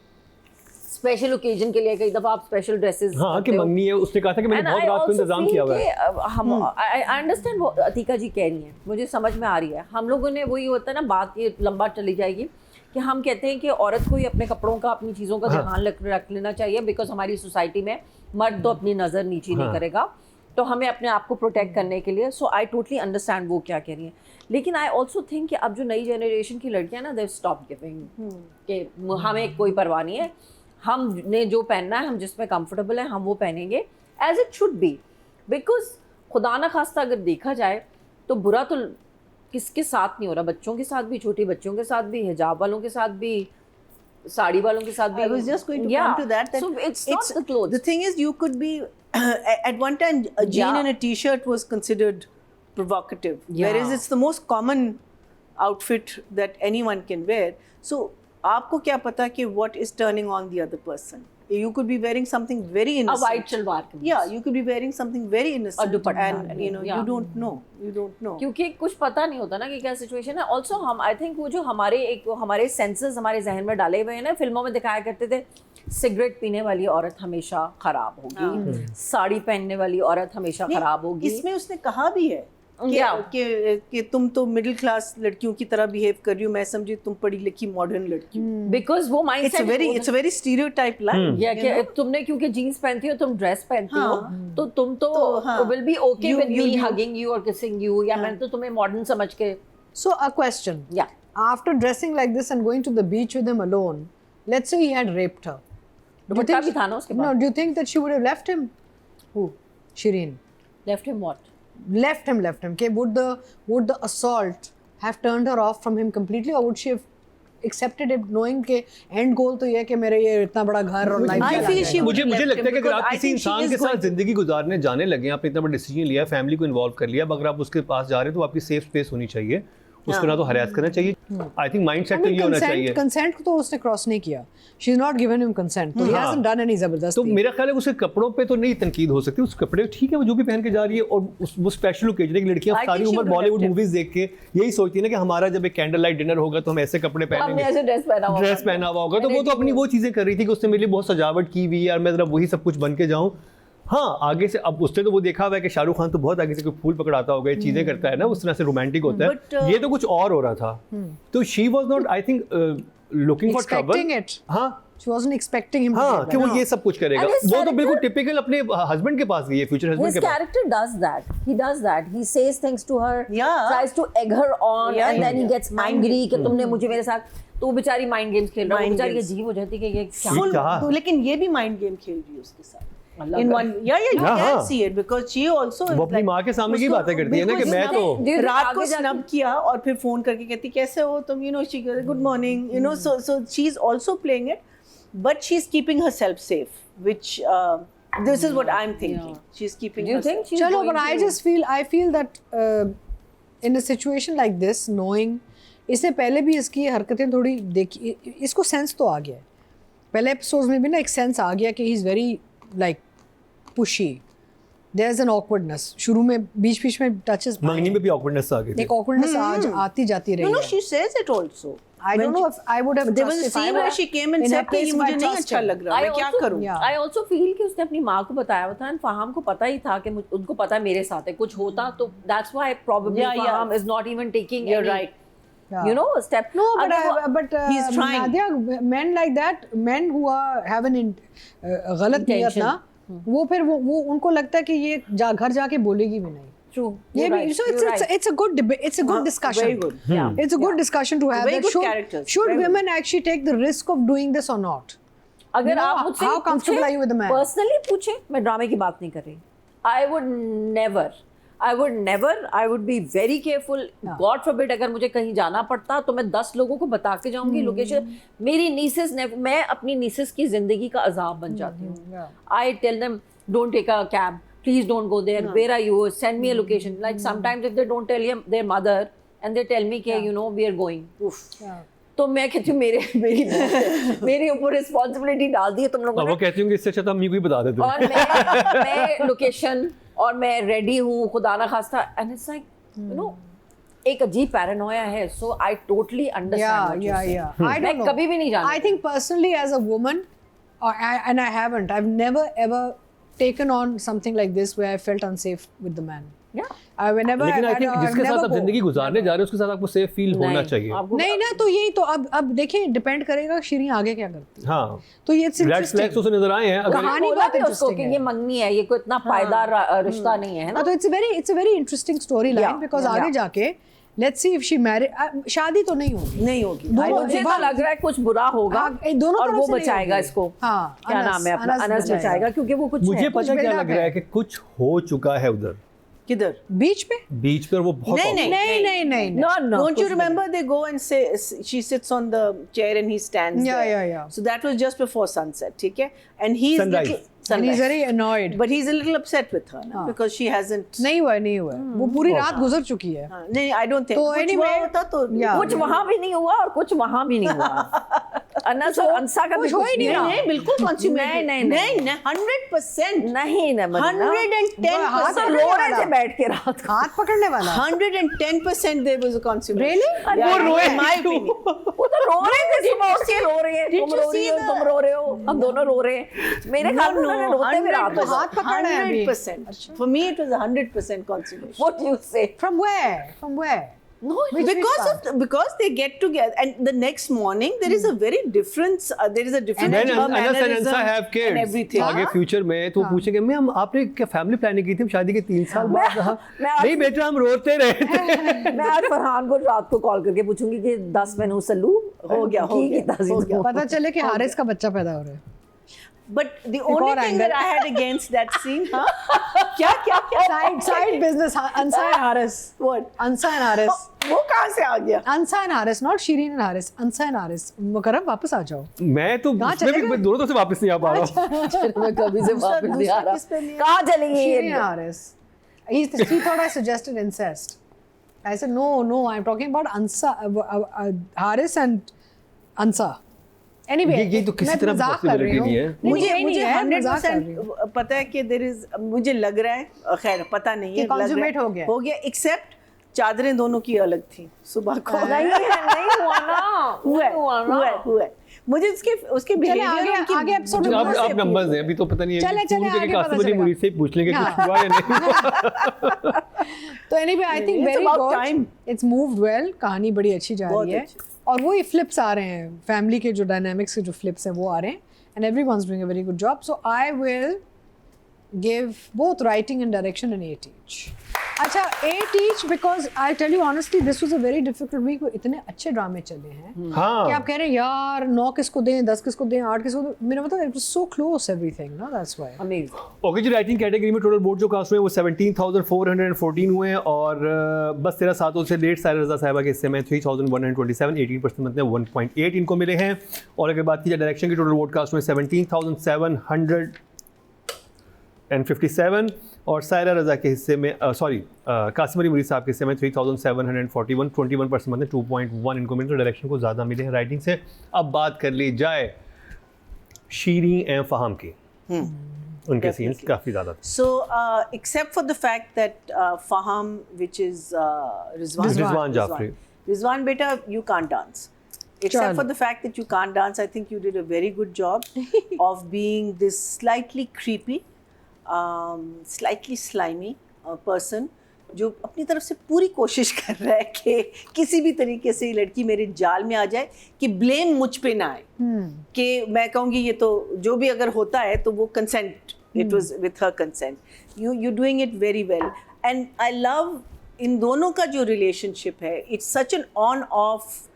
स्पेशल ओकेजन के लिए. कई दफा आप स्पेशल ड्रेसेस कि मंगनी है, उसने कहा था कि मैंने बहुत रात को इंतजाम किया हुआ है. हम आई अंडरस्टैंड वो अतीका जी कह रही हैं, मुझे समझ में आ रही है. हम लोगों ने वही होता है ना, बात ये लंबा चली जाएगी कि हम कहते हैं कि औरत को ही अपने कपड़ों का, अपनी चीज़ों का ध्यान रख लेना चाहिए, बिकॉज हमारी सोसाइटी में मर्द तो अपनी नज़र नीची नहीं करेगा, तो हमें अपने आप को प्रोटेक्ट करने के लिए. सो आई टोटली अंडरस्टैंड वो क्या कह रही हैं. लेकिन आई ऑल्सो थिंक कि अब जो नई जनरेशन की लड़कियां ना, दे स्टॉप गिविंग कि हमें कोई परवाह नहीं है, हमने जो पहनना है, हम जिसमें कंफर्टेबल है हम वो पहनेंगे, as it should be. Because खुदा न खास्ता अगर देखा जाए तो बुरा तो किसके साथ नहीं हो रहा, बच्चों के साथ भी, छोटे बच्चों के साथ भी, हिजाब वालों के साथ भी, साड़ी वालों के साथ भी. I was just going to come to that. So it's not the clothes. The thing is, you could be at one time a jean and a t-shirt was considered provocative, whereas it's the most common outfit that anyone can wear. So आपको क्या पता कि what is turning on the other person? You could be wearing something very innocent. A white salwar kameez. Yeah, you could be wearing something very innocent. और दुपट्टा. And you don't know. You don't know. क्योंकि कुछ पता नहीं होता ना कि क्या situation है. ऑल्सो हम आई थिंक वो जो हमारे सेंसेस हमारे जहन में डाले हुए हैं ना, फिल्मों में दिखाया करते थे, सिगरेट पीने वाली औरत हमेशा खराब होगी, साड़ी पहनने वाली औरत हमेशा खराब होगी. इसमें उसने कहा भी है कि तुम तो मिडिल क्लास लड़कियों की तरह बिहेव कर रही हो, मैं समझी तुम पढ़ी लिखी मॉडर्न लड़की. बिकॉज वो mindset, it's a very stereotype line. या कि तुमने क्योंकि जीन्स पहनती हो, तुम ड्रेस पहनती हो, तो तुम तो will be okay with me hugging you और किसिंग यू, या मैं तो तुम्हें मॉडर्न समझ के. So a question. Yeah. After dressing like this and going to the beach with him alone, let's say he had raped her. दुपट्टा भी था ना उसके No, बाद. do you think that she would have left him? Who? Shireen. Left him what? Left him. Okay, would the assault have turned her off from him completely, or would she have accepted it, knowing कि end goal तो ये है कि मेरे ये इतना बड़ा घर और life I feel she मुझे left लगता है him कि अगर because आप I किसी think she इंसान is के साथ going- जिंदगी गुजारने जाने लगे, आपने इतना बड़ा डिसीजन लिया, फैमिली को इन्वॉल्व कर लिया, अगर आप उसके पास जा रहे हो तो आपकी सेफ स्पेस होनी चाहिए, उसको ना तो हरास करना चाहिए. आई थिंक माइंड सेट तो ये होना चाहिए. consent तो उसने क्रॉस नहीं किया. She's not given him consent, तो he hasn't done any तो जबरदस्ती. मेरा ख्याल है उसके कपड़ों पे तो नहीं तनकीद हो सकती, उस कपड़े ठीक है वो जो भी पहन के जा रही है, और वो स्पेशल ओकेजन है कि लड़कियां I think सारी she उम्र would have Bollywood left him. Movies देख के यही सोचती है ना कि हमारा जब एक कैंडल लाइट डिनर होगा तो हम ऐसे कपड़े हमने पहनेंगे, ऐसे ड्रेस पहना हुआ होगा, तो वो तो अपनी वो चीजें कर रही थी कि उसने मेरे लिए बहुत सजावट की हुई है और मैं जरा वही सब कुछ बन के जाऊं. हाँ, आगे से अब उसने तो वो देखा हुआ है कि शाहरुख खान तो बहुत आगे से कोई फूल पकड़ाता होगा, ये चीजें करता है ना, उस तरह से रोमांटिक होता है. But, ये तो कुछ और हो रहा था. तो she was not, I think, looking for Expecting trouble. it. हाँ She wasn't expecting him to हाँ, do कि that. वो ये सब कुछ करेगा. And his वो तो character- बिल्कुल टिपिकल अपने हस्बैंड के पास गई है, फ्यूचर हस्बैंड His के पास. character does that. He does that. He says things to her, Yeah. tries to egg her on, Yeah, and then he yeah. gets angry कि तुमने मुझे मेरे साथ, तो वो बेचारी माइंड गेम्स खेल रहा है, वो Mind बेचारी games. अजीब हो जाती है कि ये क्या. Full, क्या? तो लेकिन ये भी माइंड गेम खेल रही है उसके साथ. मतलब In one, you Yeah, can हाँ. see it because she also is वो अपनी like- माँ के सामने की उसको बातें करती है ना कि बिल्कुल मैं snub- तो- Do you think रात को आगे जाके- स्नब किया और फिर फोन करके कहती कैसे हो तुम, she goes good morning, so she's also playing it, but she's keeping herself safe, which this is what I'm thinking. Yeah. She's keeping Do you herself. think she's Chalo, going but I feel that in a situation like this, knowing इससे पहले भी इसकी हरकतें थोड़ी देखी, इसको sense तो आ गया है. पहले एपिसोड्स में भी ना एक सेंस आ गया कि he is very like pushy, there's an awkwardness. शुरू में बीच में touches मंगनी में भी awkwardness आ गई थी. एक awkwardness आज आती जाती रही No, no, है. she says it also. I don't know if I would have There was a trusted. scene where she came and In her said कि place, ये if I मुझे नहीं trusted. अच्छा लग रहा, मैं क्या करूँ? Yeah. I also feel कि उसने अपनी माँ को बताया हुआ था, and फहाम को पता ही था कि उनको पता है मेरे साथ है कुछ होता, तो that's why probably Yeah, yeah. फहाम is not even taking You're any, right. Yeah. you know, step. No, but अगर वो- He's trying. Nadia, men like that, men who have an गलत नियत Intention. ना, वो फिर वो उनको लगता है कि ये घर जाके बोलेगी भी नहीं. True. ये You're भी right. so it's a good debate. It's a good discussion. Very good. Yeah. It's a good discussion to have. Very that good should characters. should Very good. women actually take the risk of doing this or not? अगर You know, आप मुझसे how comfortable are you with the man? Personally पूछे, मैं ड्रामे की बात नहीं कर रही. I would never, I would be very careful. God forbid अगर मुझे कहीं जाना पड़ता तो मैं 10 लोगों को बता के जाऊंगी लोकेशन. मेरी nieces ने, मैं अपनी nieces की जिंदगी का अजाब बन जाती हूँ. Yeah. I tell them don't take a cab. Please don't go there. Where are you? Send me a location. Like sometimes if they don't tell their mother and they tell me कि you know we are going. Yeah. तो मैं कहती हूँ मेरे ऊपर responsibility डाल दी है तुम लोगों अब ने. वो कहती हूँ कि इससे अच्छा तो हम ही बता देते. और मैं लोकेशन और मैं रेडी हूँ खुदा ना खास्ता, and it's like you know एक अजीब पैरानोया है. So I totally understand. Yeah. I मैं don't know. कभी भी नहीं जानती. I think personally as a woman, and I haven't. I've never ever taken on something like this where I felt unsafe with the man. Yeah. Whenever लेकिन आई I've think जिसके never साथ आप go. जिंदगी गुजारने जा रहे हो उसके साथ आपको सेफ फील होना नहीं, चाहिए. आपको- नहीं ना, तो यही तो अब देखिए डिपेंड करेगा शीरीन आगे क्या करती है. हाँ, तो ये it's रेड interesting. फ्लैग्स उसे नजर आए हैं. अगर कहानी बोला बहुत भी उसको interesting कि है. ये मंगनी है, ये कोई इतना पायदार रिश्ता नहीं है ना. तो it's a very interesting storyline Yeah, because yeah. आगे जाके let's see if she marry. शादी तो नहीं होगी. नहीं होगी. दोनों मुझे तो लग रहा है कुछ बुरा होगा हाँ, दोनों और तरफ वो से नहीं बचाएगा होगी. इसको. हाँ, क्या नाम है अपना? अनस बचाएगा क्योंकि वो कुछ मुझे है. पता क्या build-up लग रहा है कि कुछ हो चुका है उधर किधर? बीच पे बीच पर. वो बहुत नहीं, awkward. नहीं. No, no. Don't you कुछ remember they go and say she sits on the chair and he stands Yeah, there. yeah. So that was just before sunset, ठीक है? And he's Sunrise. little And he's sunrise. very annoyed. But he's a little upset with her na, because she hasn't. नहीं हुआ. वो पूरी रात गुजर चुकी है. हाँ, नहीं, I don't think. तो कुछ anyway, हुआ होता तो yeah. कुछ वहां भी नहीं हुआ और कुछ वहां भी नहीं हुआ. अनस और अंसा का भी कुछ हो ही कुछ नहीं नहीं, रहा. नहीं, बिल्कुल consummated. नहीं, नहीं, 100%. नहीं ना मदीना. 110%. तो रो रहे थे बैठ के रात को. हाथ पकड़ने वाला. 110% there was a consummation. Really? Yeah, वो रोए in my क्यों? opinion. वो तो रो रहे थे सुबह उसके रो रहे हैं. Did तुम you रो रही see हो, the- तुम रो रहे हो, हम दोनों रो रहे हैं. मेरे ख्याल में उन्होंने रोते हुए रात को. हाथ पकड़ रहे हैं अभी. 100%. For me, it was 100% consummation. What you say? From where? No, Because they get together, and the next morning there is a very difference. There is a difference. When in her Anas and mannerisms Ansa have and kids, everything. आगे future में तो वो पूछेंगे ma'am आपने क्या family planning की थी शादी के 3 साल बाद? हाँ. मैं आज- नहीं बेटा हम रोते रहे थे. मैं आज फरहान को रात को कॉल करके पूछूंगी कि 10 मेनू सल्लू हो गया. पता चले कि हारिस का बच्चा पैदा हो रहा है. But the only और thing angle. that I had against that scene, huh? क्या? Side business. Ansa and Haris. What? Ansa and Haris. वो कहाँ से आ गया? Ansa and Haris, not Shireen and Haris. Ansa and Haris. मुकरम वापस आ जाओ. मैं तो कहाँ उसमें भी चले गए? दोनों तरफ से वापस नहीं आ पा रहा हूँ. मैं कभी से वापस नहीं आ दूसरा किस पे रहा. नहीं आ- कहाँ चली गई Shireen ये? and Haris. She thought I suggested incest. I said no. I'm talking about Ansa, Haris and Ansa. Anyway, ये तो किसी मैं तरह मजाक कर रही possibility हूँ. नहीं है. नहीं, ये नहीं मुझे है, मजाक कर रही हूँ. 100% पता है कि there is, मुझे लग रहा है, खैर पता नहीं कि है, लग रहा है, consummate हो गया. हो गया, except चादरें दोनों की अलग थी सुबह को. नहीं हुआ ना. हुआ है. मुझे उसके चले behavior आगे एपिसोड में आप नंबर्स हैं अभी तो पता नहीं है. चले, स्कूल के आगे पता कस्टमर चलेगा. मुझे से पूछ लेंगे हाँ. कुछ हुआ या नहीं. तो anyway I think It's very about good. time. It's moved well. कहानी बड़ी अच्छी जा बहुत रही है. अच्छी. और वही फ्लिप्स आ रहे हैं फैमिली के जो डायनामिक्स के जो फ्लिप्स हैं वो आ रहे हैं. And everyone's doing a very good job. So I will give both writing and direction an 8 each. अच्छा 8 each because I'll tell you honestly this was a very difficult week. इतने अच्छे ड्रामे चले हैं कि हाँ. आप कह रहे हैं यार 9 किसको दें, 10 किसको दें, 8 किसको दें. मेरा मतलब it was so close everything, no? That's why. Amazing. Okay जी, राइटिंग कैटेगरी में टोटल वोट जो कास्ट हुए वो 17,414 हुए हैं और बस 13 सातों से लेट सायरा रज़ा साहिबा के हिस्से में 3,127, 18% मतलब 1.8 इनको मिले हैं. और अगर बात की जाए डायरेक्शन की टोटल वोट कास्ट हुए 17,757 और सायरा रज़ा के हिस्से में कासिम अली मुरीद साहब के हिस्से में 3,741, 21% मतलब 2.1 इनको मिले. तो डायरेक्शन को ज़्यादा मिले हैं राइटिंग से. अब बात कर ली जाए शीरीन एंड फहाम की. उनके सीन्स Definitely. काफ़ी ज़्यादा थे. So, except for the fact that Faham, which is Rizwan Jafri. Rizwan beta, you can't dance. Except Chalo. for the fact that you can't dance, I think you did a very good job of being this slightly creepy, slightly slimy person जो अपनी तरफ से पूरी कोशिश कर रहा है कि किसी भी तरीके से ये लड़की मेरे जाल में आ जाए, कि ब्लेम मुझ पे ना आए, कि मैं कहूँगी ये तो जो भी अगर होता है तो वो consent, it was with her consent. You doing it very well and I love in दोनों का जो रिलेशनशिप है. It's such an on off,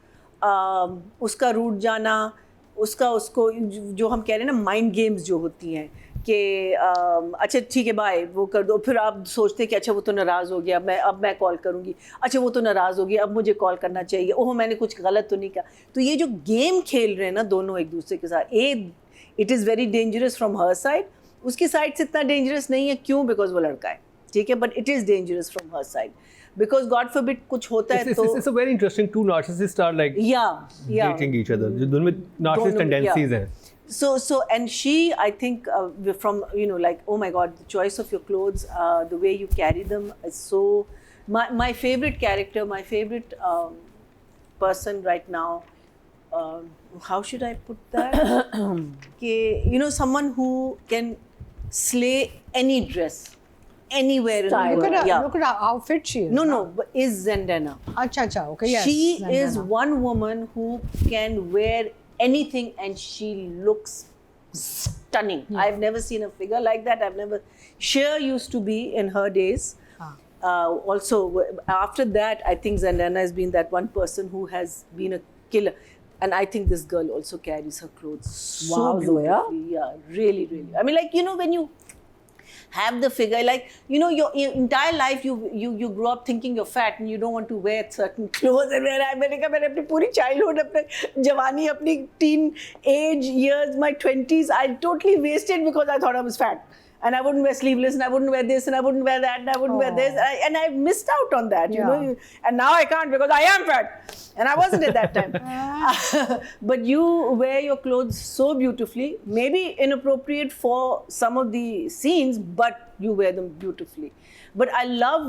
उसका रूठ जाना, उसका उसको जो हम कह रहे हैं ना माइंड गेम्स जो होती हैं कि अच्छा ठीक है बाय वो कर दो, फिर आप सोचते कि अच्छा वो तो नाराज़ हो गया, अब मैं कॉल करूँगी, अच्छा वो तो नाराज़ हो गया अब मुझे कॉल करना चाहिए, ओह मैंने कुछ गलत तो नहीं किया. तो ये जो गेम खेल रहे हैं ना दोनों एक दूसरे के साथ, it is very dangerous from her side. उसकी साइड से इतना डेंजरस नहीं है, क्यों? बिकॉज वो लड़का है, ठीक है, but it is dangerous from her side because God forbid कुछ होता है तो It's a very interesting. Two narcissists are like dating each other. जो दोनों में narcissist tendencies हैं. So and she, I think from like, oh my God, the choice of your clothes, the way you carry them is so. My favorite character, my favorite person right now. How should I put that? Okay, someone who can slay any dress, anywhere in the Style. Look world. at her, Yeah. look at how fit she is. No, but is Zendana. Acha, okay, yes. She Zendana. is one woman who can wear anything and she looks stunning. I've never seen a figure like that. Cher used to be in her days. Also, after that, I think Zendana has been that one person who has been a killer. And I think this girl also carries her clothes so Wow, Zoya. beautifully. Yeah, really, really. I mean, like, when you have the figure, like, your entire life you grow up thinking you're fat and you don't want to wear certain clothes. And मैंने कहा मैंने अपनी पूरी childhood, अपने जवानी, अपनी teen age years, my 20s, I totally wasted because I thought I was fat. And I wouldn't wear sleeveless, and I wouldn't wear this, and I wouldn't wear that, and I wouldn't wear this, and I missed out on that, And now I can't because I am fat, and I wasn't at that time. But you wear your clothes so beautifully, maybe inappropriate for some of the scenes, but you wear them beautifully. But I love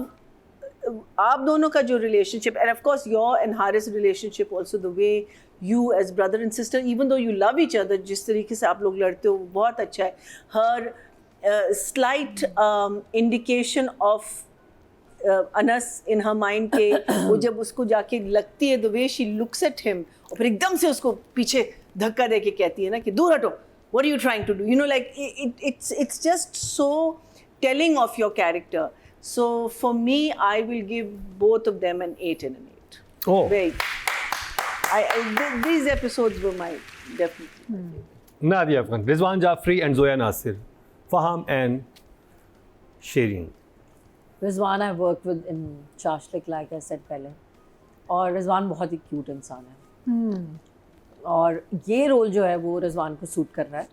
आप दोनों का जो relationship, and of course your and Haris relationship also, the way you as brother and sister, even though you love each other, जिस तरीके से आप लोग लड़ते हो बहुत अच्छा है. Her slight indication of Anas in her mind के वो जब उसको जाके लगती है, the way she looks at him, और फिर एकदम से उसको पीछे धक्का दे के कहती है ना कि दूर हटो, what are you trying to do? Like it's just so telling of your character. So for me, I will give both of them an 8 and an 8. Oh. These episodes were my definitely. Nadia Afghan, Rizwan Jafri and Zoya Nasir, Faham and Shireen. Rizwan I work with in चाशलिक, like I said पहले, और रिजवान बहुत ही cute इंसान है. और ये role जो है वो रिजवान को सूट कर रहा है,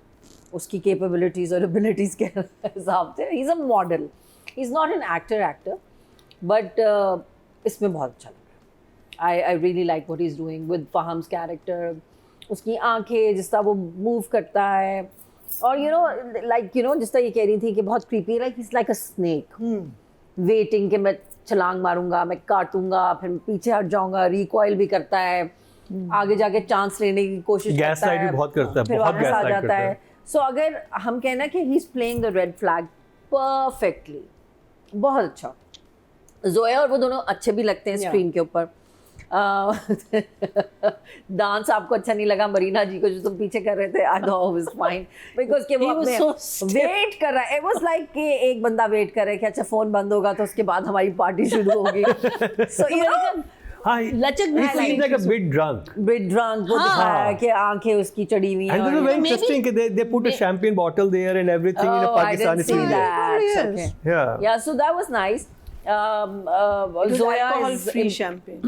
उसकी कैपेबिलिटीज़ और एबिलिटीज़ के हिसाब से. He is a model, he is not an actor, but इसमें बहुत अच्छा लग रहा है. I really like what he is doing with फहम्स कैरेक्टर. उसकी आंखें, जिस तरह वो मूव करता है, और जिस तरह ये कह रही थी कि बहुत creepy, like he is like a snake waiting कि मैं छलांग मारूंगा, मैं काटूंगा, फिर पीछे हट जाऊंगा, रिकॉइल भी करता है, आगे जाके चांस लेने की कोशिश करता है, गैसलाइट भी बहुत करता है, फिर बहुत वापस आ गैसलाइट जाता करता है. है. सो अगर हम कहना कि he is playing the red flag perfectly, बहुत अच्छा. जोया और वो दोनों अच्छे भी लगते हैं स्क्रीन के ऊपर. डांस आपको अच्छा नहीं लगा मरीना जी को जो तुम पीछे कर रहे थे? I thought it was fine because के वो अपने वेट कर रहा है. इट वाज लाइक कि एक बंदा वेट कर रहा है कि अच्छा फोन बंद होगा तो उसके बाद हमारी पार्टी शुरू होगी. सो हाँ, लचक भी he seems like a bit drunk. bit drunk वो दिखाया है कि आंखें उसकी चढ़ी हुई हैं. And this is very interesting that they put a champagne bottle there and everything in a Oh, I didn't Pakistani see studio. that. Okay. Yeah. So that was nice. Zoya is free champagne.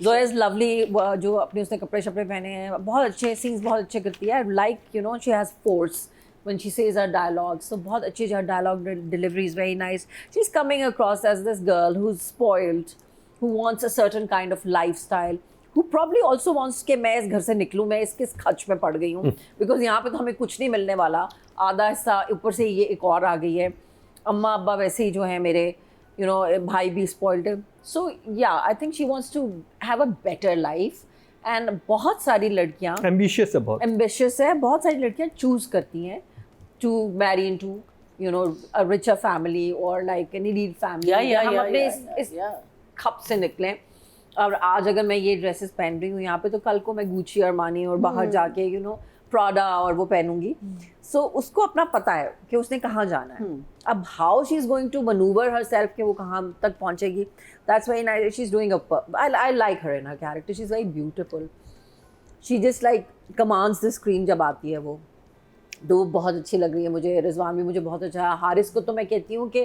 Zoya is lovely. जो अपने उसने कपड़े शपड़े पहने हैं, बहुत अच्छे scenes बहुत अच्छे करती है. Like she has force when she says her dialogue. So बहुत अच्छी her dialogue delivery is very nice. She's coming across as this girl who's spoiled, who wants a certain kind of lifestyle, who probably also wants कि मैं इस घर से निकलूँ, मैं इसके खच में पड़ गई हूँ, because यहाँ पे तो हमें कुछ नहीं मिलने वाला, आधा हिस्सा ऊपर से ये एक और आ गई है, अम्मा अब्बा वैसे ही जो है मेरे, you know, भाई भी spoiled है. So yeah, I think she wants to have a better life. And बहुत सारी लड़कियाँ एम्बिशियस है बहुत. ambitious है, बहुत सारी लड़कियाँ choose करती हैं to marry into, you know, a richer family or like an elite family. हम अपने इस खप से निकलें. और आज अगर मैं ये ड्रेसेस पहन रही हूँ यहाँ पे, तो कल को मैं गुच्ची अरमानी और बाहर जाके you know प्राडा और वो पहनूंगी. सो उसको अपना पता है कि उसने कहाँ जाना है. अब how she is going to manoeuvre herself कि वो कहाँ तक पहुँचेगी, that's very nice. She is doing I like her in her character. She is very beautiful. She just like commands the screen जब आती है वो, तो वो बहुत अच्छी लग रही है मुझे. रिजवान भी मुझे बहुत अच्छा है. हारिस को तो मैं कहती हूँ कि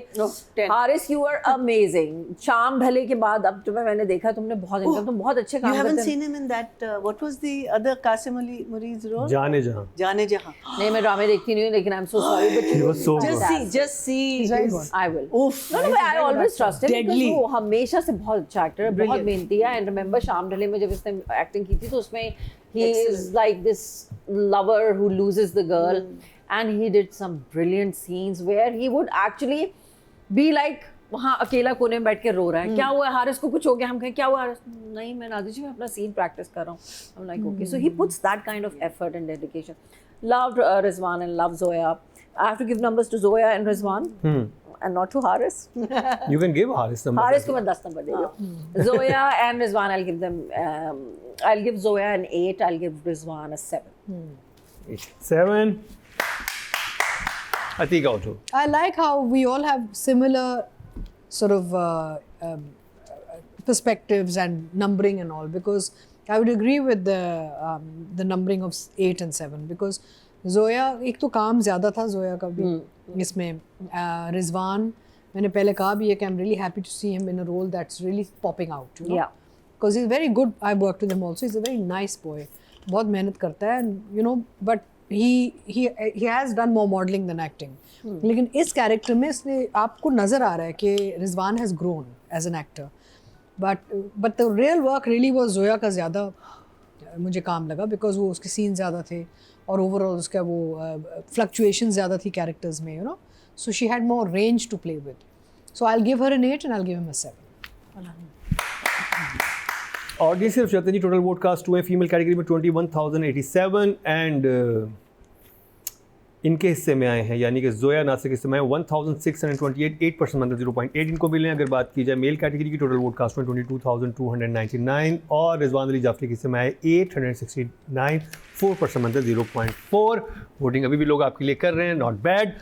हारिस यू आर अमेजिंग. शाम ढले के बाद अब तुम्हें मैंने देखा, तुमने बहुत तुम बहुत अच्छे काम करते हैं. You haven't seen him in that what was the other Qasim Ali Muri's role? जाने जहाँ. जाने जहाँ. नहीं, मैं ड्रामे देखती नहीं हूँ, लेकिन I'm so sorry, but He was so good. Just see his, I will. Oof. No, I always trust him Deadly. because वो हमेशा से बहुत अच्छा एक्टर है, बहुत मेहनती है. And remember शाम ढले में जब इसने एक्टिंग की थी, तो उसमें he is like this lover who loses the girl, and he did some brilliant scenes where he would actually be like वहाँ अकेला कोने में बैठ के रो रहा है. क्या हुआ हारिस को, कुछ हो गया? हम कहें क्या हुआ हारिस? नहीं, मैं नादिर जी मैं अपना सीन प्रैक्टिस कर रहा हूँ. I'm like okay, so he puts that kind of effort and dedication. Loved Rizwan and loved Zoya. I have to give numbers to Zoya and Rizwan. And not to Haris. You can give Haris number. Haris को मैं 10 number दे रही हूँ. Zoya and Rizwan, I'll give them. I'll give Zoya an 8. I'll give Rizwan a 7. 7. Atika also. I like how we all have similar sort of perspectives and numbering and all, because I would agree with the numbering of 8 and 7, because Zoya एक तो काम ज़्यादा था Zoya का भी इसमें. रिजवान मैंने पहले कहा भी है कि I'm really happy to see him in a role that's really popping out, you know? Yeah. Because he's very good. I worked with him also. He's a very nice boy. बहुत मेहनत करता है, and you know, but he has done more modeling than acting. लेकिन इस character में इसने आपको नज़र आ रहा है कि Rizwan has grown as an actor. But the real work really was Zoya का ज़्यादा मुझे काम लगा, because वो उसके सीन ज़्यादा थे और overall उसका वो fluctuation ज़्यादा थी characters में, you know. So she had more range to play with. So I'll give her an 8 and I'll give him a 7. Audience सिर्फ शतन जी. टोटल वोट कास्ट हुए फीमेल कैटेगरी में 21,087 एंड इनके हिस्से में आए हैं, यानी कि जोया नासिर के हिस्से में आए 1,628, 8% मतलब 0.8 इनको मिले हैं. अगर बात की जाए मेल कैटेगरी की, टोटल वोट कास्ट में 22,299 और रिजवान अली जाफरी के हिस्से में आए 869, 4% मतलब 0.4. वोटिंग अभी भी लोग आपके लिए कर रहे हैं, नॉट बैड.